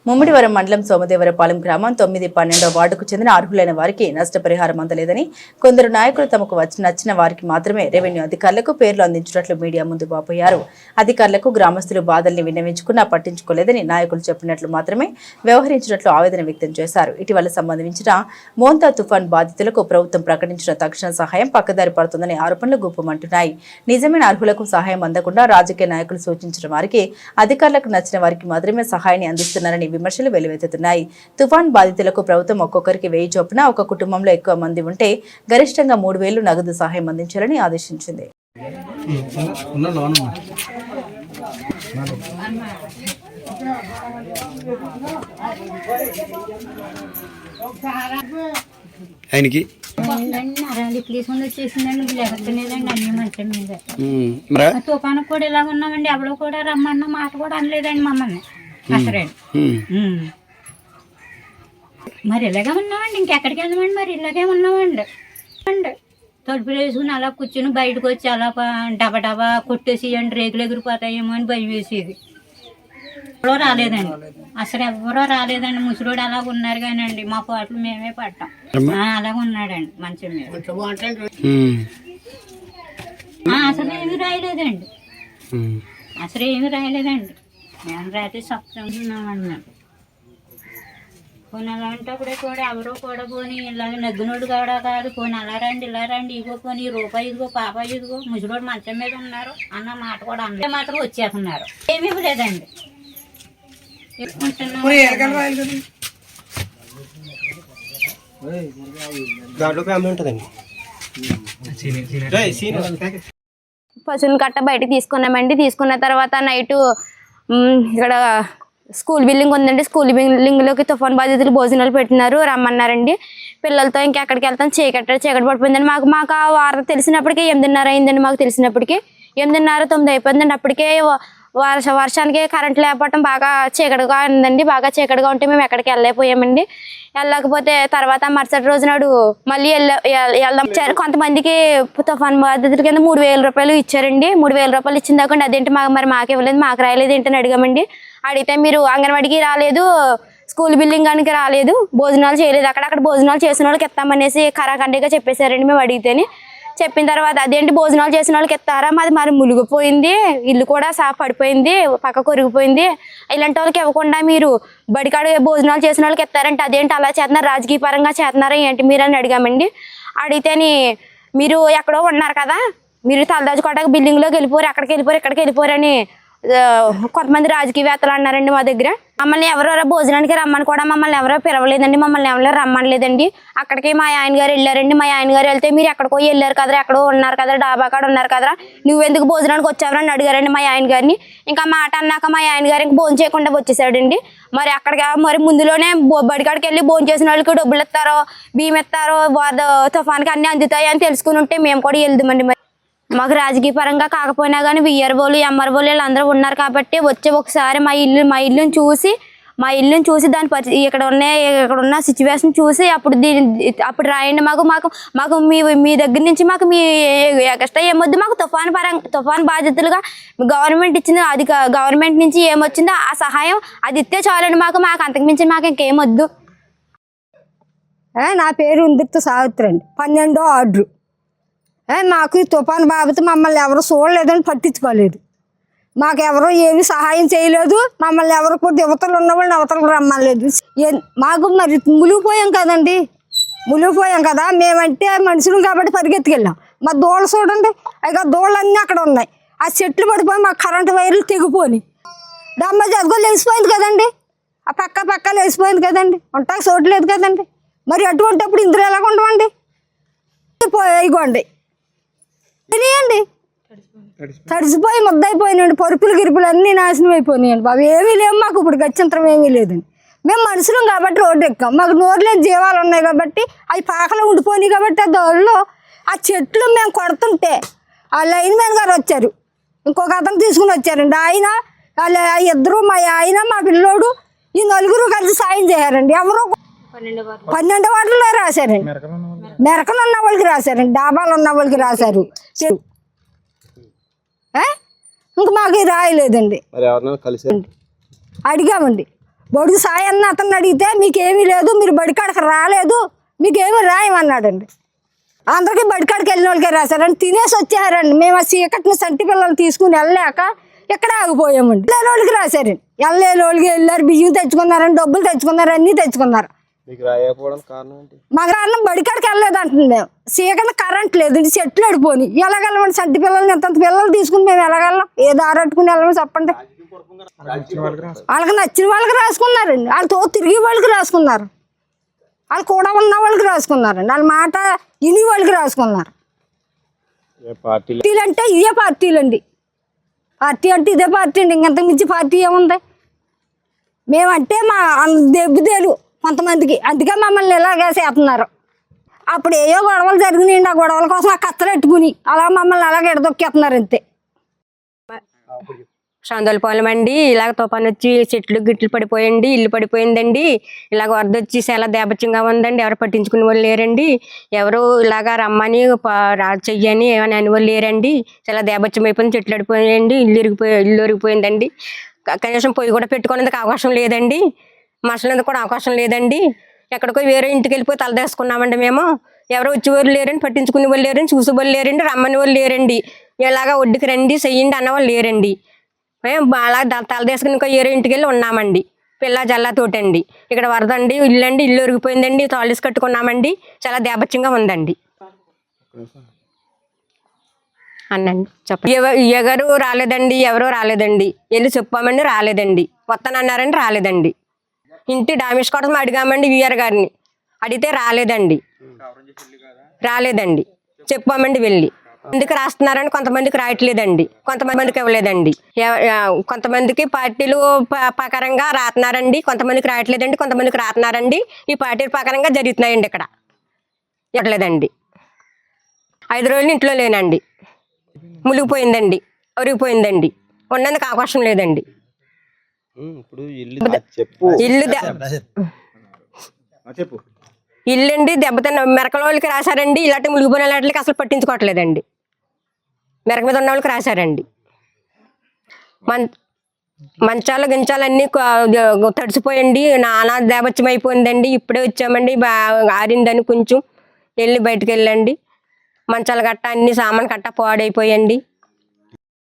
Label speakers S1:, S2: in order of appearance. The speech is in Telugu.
S1: ముమ్మిడివరం మండలం సోమదేవరపాలెం గ్రామం 9-12వ వార్డుకు చెందిన అర్హులైన వారికి నష్టపరిహారం అందలేదని కొందరు నాయకులు తమకు నచ్చిన వారికి మాత్రమే రెవెన్యూ అధికారులకు పేర్లు అందించినట్లు మీడియా ముందు వాపోయారు. అధికారులకు గ్రామస్తులు బాధల్ని విన్నవించుకున్నా పట్టించుకోలేదని నాయకులు చెప్పినట్లు మాత్రమే వ్యవహరించినట్లు ఆవేదన వ్యక్తం చేశారు. ఇటీవల సంబంధించిన మోంతా తుఫాన్ బాధితులకు ప్రభుత్వం ప్రకటించిన తక్షణ సహాయం పక్కదారి పడుతుందని ఆరోపణలు గుప్పమంటున్నాయి. నిజమైన అర్హులకు సహాయం అందకుండా రాజకీయ నాయకులు సూచించిన వారికి, అధికారులకు నచ్చిన వారికి మాత్రమే సహాయాన్ని అందిస్తున్నారని విమర్శలు వెల్లువెత్తుతున్నాయి. తుఫాన్ బాధితులకు ప్రభుత్వం ఒక్కొక్కరికి 1000 చొప్పున, ఒక కుటుంబంలో ఎక్కువ మంది ఉంటే గరిష్టంగా 3000 నగదు సహాయం అందించాలని ఆదేశించింది.
S2: తుఫాను కూడా ఇలా ఉన్నామండి. ఎవరు కూడా రమ్మన్న మాట కూడా అనలేదండి మమ్మల్ని అసలు. మరి ఇలాగే ఉన్నామండి, ఇంకెక్కడికి వెళ్దామండి. మరి ఇలాగే ఉన్నామండి. తలుపులు వేసుకుని అలా కూర్చొని బయటకు వచ్చి అలా డబా డబా కొట్టేసేయండి, రేకులు ఎగిరిపోతాయేమో అని భయం వేసేది. ఎవరో రాలేదండి, అసలు ఎవరో రాలేదండి. ముసలోడు అలాగ ఉన్నారు కానండి, మా పాటలు మేమే పడ్డాం. అలాగ ఉన్నాడండి మంచం మీద. అసలు ఏమి రాయలేదండి, అసలు ఏమి రాయలేదండి. మేము రాత్రి సప్తామన్నామండి. పోనీ అలాంటప్పుడే కూడా ఎవరో కూడా పోనీ ఇలాగ నగ్గినోడు కూడా కాదు. పోనీ అలా రండి ఇలా రండి, ఇగో పోనీ రూపాయి ఇదిగో పాపాయి ఇదిగో ముసలోడు మంచం మీద ఉన్నారు అన్న మాట కూడా అన్న మాత్రం వచ్చేస్తున్నారు. ఏమీ లేదండి.
S3: పశువులు కట్ట బయటకు తీసుకున్నామండి. తీసుకున్న తర్వాత నైట్ ఇక్కడ స్కూల్ బిల్డింగ్ ఉందండి. స్కూల్ బిల్డింగ్లోకి తుఫాన్ బాధితులు భోజనాలు పెట్టినారు, రమ్మన్నారండి. పిల్లలతో ఇంకెక్కడికి వెళ్తాం, చీకటి పడిపోయిందండి. మాకు ఆ వార్త తెలిసినప్పటికీ 8:30 అయిందండి. మాకు తెలిసినప్పటికీ 8:30-9 అయిపోయిందండి. అప్పటికే వర్షానికి కరెంట్ లేకపోవటం బాగా చీకటిగా ఉందండి. బాగా చీకటిగా ఉంటే మేము ఎక్కడికి వెళ్ళలేకపోయామండి. వెళ్ళకపోతే తర్వాత మరుసటి రోజు నాడు మళ్ళీ వెళ్దాం. కొంతమందికి తుఫాన్ బాధితుల కింద 3000 రూపాయలు ఇచ్చారండి. 3000 రూపాయలు ఇచ్చిన దాకా అదేంటి మాకు ఇవ్వలేదు, మాకు రాయలేదు ఏంటని అడిగామండి. అడిగితే మీరు అంగన్వాడికి రాలేదు, స్కూల్ బిల్డింగానికి రాలేదు, భోజనాలు చేయలేదు, అక్కడక్కడ భోజనాలు చేసిన వాళ్ళకి ఇస్తామనేసి ఖరాఖండిగా చెప్పేశారండి. మేము అడిగితేనే చెప్పిన తర్వాత అదేంటి భోజనాలు చేసిన వాళ్ళకి ఇస్తారా, మాది మరి మునిగిపోయింది, ఇల్లు కూడా పడిపోయింది, పక్క కొరిగిపోయింది, ఇలాంటి వాళ్ళకి ఇవ్వకుండా మీరు బడికాడ భోజనాలు చేసిన వాళ్ళకి ఇస్తారంటే అదేంటి అలా చేస్తున్నారు, రాజకీయ పరంగా చేస్తున్నారా ఏంటి మీరు అని అడిగామండి. అడిగితేని మీరు ఎక్కడో ఉన్నారు కదా, మీరు తలదాచుకోవడానికి బిల్డింగ్లోకి వెళ్ళిపోరు, అక్కడికి వెళ్ళిపోరు, ఇక్కడికి వెళ్ళిపోరు అని కొంతమంది రాజకీయవేత్తలు అన్నారండి మా దగ్గర. మమ్మల్ని ఎవరెవరో భోజనానికి రమ్మని కూడా మమ్మల్ని ఎవరో పిలవలేదండి, మమ్మల్ని ఎవరో రమ్మనలేదండి. అక్కడికి మా ఆయన గారు వెళ్ళారండి. మా ఆయన గారు వెళ్తే మీరు ఎక్కడికో వెళ్ళారు కదరా, ఎక్కడో ఉన్నారు కదా, డాబా కాడ ఉన్నారు కదరా, నువ్వెందుకు భోజనానికి వచ్చావని అడిగారండి మా ఆయన గారిని. ఇంకా మాట అన్నాక మా ఆయన గారు ఇంక భోజనం చేయకుండా వచ్చేసాడండి. మరి అక్కడికి మరి ముందులోనే బడికాడికి వెళ్ళి భోజనం చేసిన వాళ్ళకి డబ్బులు ఇస్తారో, బియ్యం ఇస్తారో, తుఫాన్కి అన్నీ అందుతాయి అని తెలుసుకుని ఉంటే మేము కూడా వెళ్దామండి. మరి మాకు రాజకీయ పరంగా కాకపోయినా కానీ విఆర్ఓలు, ఎంఆర్ఓలు వీళ్ళందరూ ఉన్నారు కాబట్టి వచ్చి ఒకసారి మా ఇల్లుని చూసి దాని ఇక్కడ ఉన్న సిచ్యువేషన్ చూసి అప్పుడు రాయండి. మాకు మీ దగ్గర నుంచి మాకు మీ ఎక్స్ట్రా ఏమొద్దు, మాకు తుఫాన్ బాధితులుగా గవర్నమెంట్ ఇచ్చింది, అది గవర్నమెంట్ నుంచి ఏమొచ్చిందో ఆ సహాయం అది ఇస్తే చాలండి. మాకు అంతకుమించి మాకు ఇంకేమొద్దు.
S4: నా పేరు ఉందిర్తి సావిత్రి అండి. 12వ ఆర్డరు. మాకు ఈ తుఫాను బాబతి మమ్మల్ని ఎవరు చూడలేదని పట్టించుకోలేదు, మాకు ఎవరో ఏమి సహాయం చేయలేదు, మమ్మల్ని ఎవరు కొద్ది యువతలు ఉన్న వాళ్ళని అవతలకు రమ్మలేదు. మాకు మరి మునిగిపోయాం కదండి, మునిగిపోయాం కదా, మేమంటే మనుషులు కాబట్టి పరిగెత్తుకెళ్ళాం. మా దోళ్ళు చూడండి, ఇక దోళ్ళన్నీ అక్కడ ఉన్నాయి. ఆ చెట్లు పడిపోయి మా కరెంటు వైర్లు తెగిపోయి డమ్మ జగ్గో లేచిపోయింది కదండి, ఆ పక్క లేచిపోయింది కదండి, ఉంటాకి చూడలేదు కదండి. మరి అటువంటిప్పుడు ఇందులో ఎలాగ ఉండవండి, ఇగోండి తినేయండి, తడిసిపోయి ముద్దయిపోయినాయండి, పరుపులు గిరుపులు అన్నీ నాశనం అయిపోయినాయండి బాబు. ఏమీ లేవు మాకు ఇప్పుడు గత్యంతరం ఏమీ లేదండి. మేము మనుషులం కాబట్టి రోడ్డు ఎక్కాం, మాకు నోరులేని జీవాలు ఉన్నాయి కాబట్టి అవి పాకలో ఉండిపోయినాయి కాబట్టి ఆ దోళ్ళు ఆ చెట్లు మేము కొడుతుంటే ఆ లైన్ మ్యాన్ గారు వచ్చారు, ఇంకొక అతను తీసుకుని వచ్చారండి. ఆయన ఇద్దరు, మా ఆయన మా పిల్లోడు, ఈ నలుగురు కలిసి సాయం చేశారండి. ఎవరో 12వ వార్డులో రాశారండి, మెరకలు ఉన్న వాళ్ళకి రాశారండి, డాబాలు ఉన్న వాళ్ళకి రాశారు. ఇంక మాకు రాయలేదండి. అడిగామండి, బడుగు సాయి అన్న అతన్ని అడిగితే మీకేమీ లేదు, మీరు బడికాడికి రాలేదు, మీకేమీ రాయమన్నాడండి. అందరికీ బడికాడికి వెళ్ళిన వాళ్ళకే రాశారండి. తినేసి వచ్చారండి. మేము ఆ చీకటిని సంటి పిల్లలు తీసుకుని వెళ్ళలేక ఇక్కడ ఆగిపోయామండి. వెళ్ళే వాళ్ళకి రాశారండి. వెళ్ళే వాళ్ళకి వెళ్ళారు, బియ్యం తెచ్చుకున్నారని, డబ్బులు తెచ్చుకున్నారు, అన్నీ తెచ్చుకున్నారు. మాకు అన్నం బడికాడికి వెళ్ళలేదు అంటుంది. మేము చీకటి కరెంట్ లేదు, చెట్లు అడిపోని ఎలాగెళ్ళమండి? సంటి పిల్లల్ని ఎంత పిల్లలు తీసుకుని మేము ఎలాగెళ్ళాం? ఏ దారట్టుకుని వెళ్ళమని చెప్పండి. వాళ్ళకి నచ్చిన వాళ్ళకి రాసుకున్నారండి, వాళ్ళతో తిరిగి వాళ్ళకి రాసుకున్నారు, వాళ్ళు కూడా ఉన్న వాళ్ళకి రాసుకున్నారండి, వాళ్ళ మాట ఇని వాళ్ళకి రాసుకున్నారు. పార్టీలు అంటే ఇదే పార్టీలు అండి. పార్టీ అంటే ఇదే పార్టీ అండి, ఇంకంతకు మించి పార్టీ ఏముంది? మేమంటే మా దెబ్బతేలు కొంతమందికి, అందుకే మమ్మల్ని ఇలాగే చేస్తున్నారు. అప్పుడు ఏయో గొడవలు జరిగినాయండి, ఆ గొడవల కోసం ఆ కత్తలు పెట్టుకుని అలా మమ్మల్ని అలాగే ఎడదొక్కేస్తున్నారు అంతే.
S5: సందోలపాలెం అండి. ఇలాగ తుఫాను వచ్చి చెట్లు గిట్లు పడిపోయండి, ఇల్లు పడిపోయిందండి. ఇలాగ వరద వచ్చి చాలా దేపత్యంగా ఉందండి. ఎవరు పట్టించుకునే వాళ్ళు లేరండి. ఎవరు ఇలాగ రమ్మని చెయ్యని ఏమని అని వాళ్ళు లేరండి. చాలా దేపత్యం అయిపోయింది, చెట్లు పడిపోయాయండి, ఇల్లు ఇరిగిపోయిందండి. కనీసం పొయ్యి కూడా పెట్టుకునేందుకు అవకాశం లేదండి, మసలేందుకు కూడా అవకాశం లేదండి. ఎక్కడికో వేరే ఇంటికి వెళ్ళిపోయి తలదేసుకున్నామండి మేము. ఎవరు వచ్చేవాళ్ళు లేరండి, పట్టించుకునే వాళ్ళు లేరండి, చూసే వాళ్ళు లేరండి, రమ్మని వాళ్ళు లేరండి. ఇలాగా ఒడ్డుకి రండి చెయ్యండి అన్నవాళ్ళు లేరండి. మేము అలా తలదేసుకుని ఇంకా వేరే ఇంటికి వెళ్ళి ఉన్నామండి పిల్ల జల్లతోటండి. ఇక్కడ వరద అండి, ఇల్లు ఉరిగిపోయిందండి, తాళీస్ కట్టుకున్నామండి, చాలా దేపత్యంగా ఉందండి అన్నండి. చెప్పండి. ఎవరు రాలేదండి, ఎవరో రాలేదండి. వెళ్ళి చెప్పామండి, రాలేదండి. వస్తానన్నారండి, రాలేదండి. ఇంటి డామేజ్ కోసం అడిగామండి విఆర్ గారిని, అడిగితే రాలేదండి. చెప్పామండి వెళ్ళి. మందికి రాస్తున్నారని కొంతమందికి రాయట్లేదండి, కొంతమందికి ఇవ్వలేదండి. కొంతమందికి పార్టీలు ప్రకారంగా రాస్తున్నారండి, కొంతమందికి రాయట్లేదండి, కొంతమందికి రాస్తున్నారండి. ఈ పార్టీల ప్రకారంగా జరుగుతున్నాయండి. ఇక్కడ ఇవ్వట్లేదండి. 5 రోజులు ఇంట్లో లేనండి, మునిగిపోయిందండి, ఒరిగిపోయిందండి, ఉన్నందుకు అవకాశం లేదండి. ఇల్లండి దెబ్బతిన్న మెరకల వాళ్ళకి రాశారండి, ఇలాంటి మునిగిపోయిన వాటికి అసలు పట్టించుకోవట్లేదండి. మెరక మీద ఉన్న వాళ్ళకి రాశారండి. మంచాలు గించాలన్నీ తడిసిపోయండి, నానా దేవత్యం అయిపోయిందండి. ఇప్పుడే వచ్చామండి, ఆరిందని కొంచెం వెళ్ళి బయటకు వెళ్ళండి. మంచాలు గట్ట అన్ని సామాన్ గట్ట పాడైపోయండి.